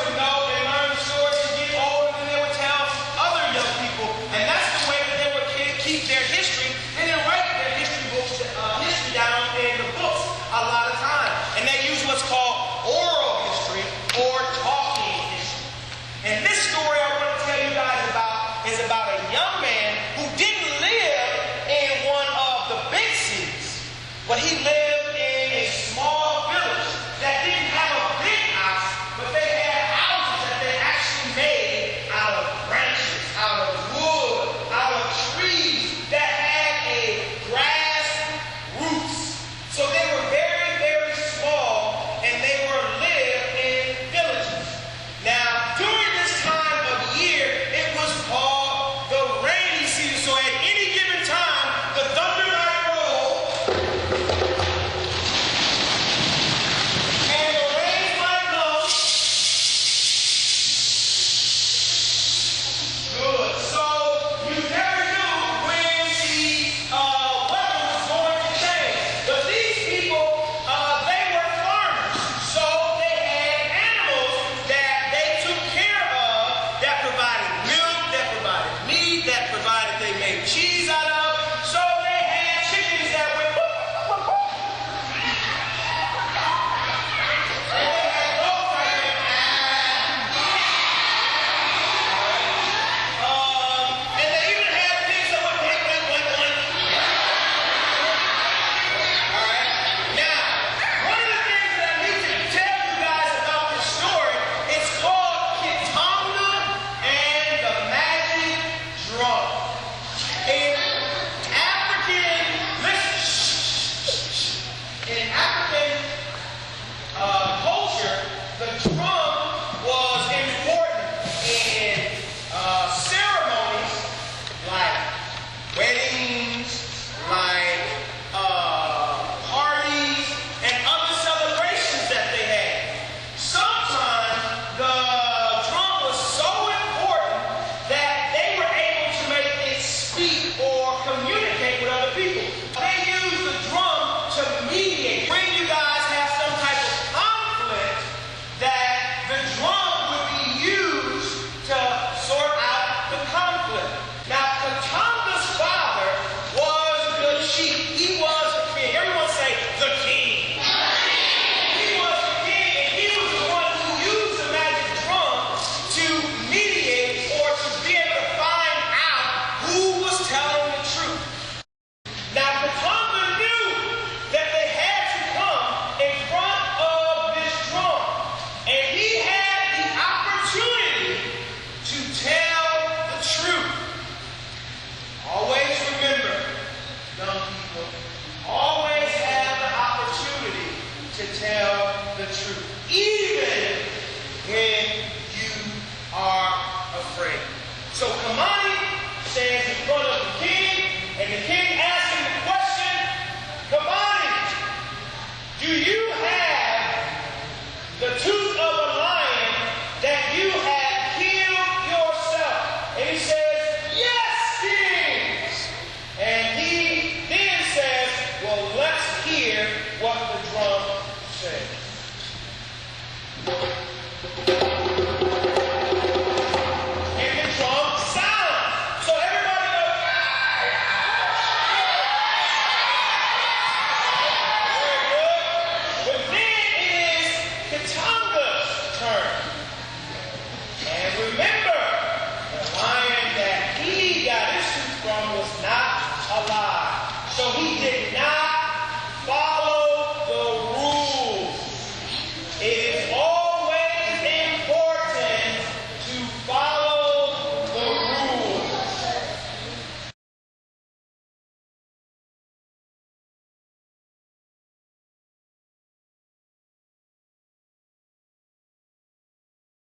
would know and learn the stories and get older, and they would tell other young people. And that's the way that they would keep their history, and then write their history books, history down in the books a lot of times. And they use what's called oral history or talking history. And this story I want to tell you guys about is about a young man who didn't live in one of the big cities, but he lived in a small village that didn't have a big house, but they had houses that they actually made out of branches, out of wood, out of trees that had a grass roofs. So they were very, very small, and they were lived in villages. Now, during this time of year, it was called the rainy season. So at any given time, the thunder might roll, and the rain might blow. Good. So you never knew when the weather was going to change. But these people, they were farmers. So they had animals that they took care of that provided milk, that provided meat, that provided they made cheese out of. So they had chickens that went whoop, whoop, whoop. And they had goats that went and they even had pigs that went went, went, went, went. All right. Now, one of the things that I need to tell you guys about this story is called Kitanga and the Magic Drum. In African, in African culture, the drum was important in ceremonies like weddings, like parties, and other celebrations that they had. Sometimes the drum was so important that they were able to make it speak or communicate with other people. They used the drum to mediate. When you guys have some type of conflict, that the drum would be used to sort out the conflict. Now, Katanga's father was the chief. He was the king. Everyone say the king. He was the king, and he was the one who used the magic drum to mediate or to be able to find out who was telling the truth. Now, Katanga knew that they had to come in front of this drum, and he had the opportunity to tell the truth. Always remember, young people, always have the opportunity to tell the truth, even when you are afraid. So Kamani stands in front of the king, and the king asks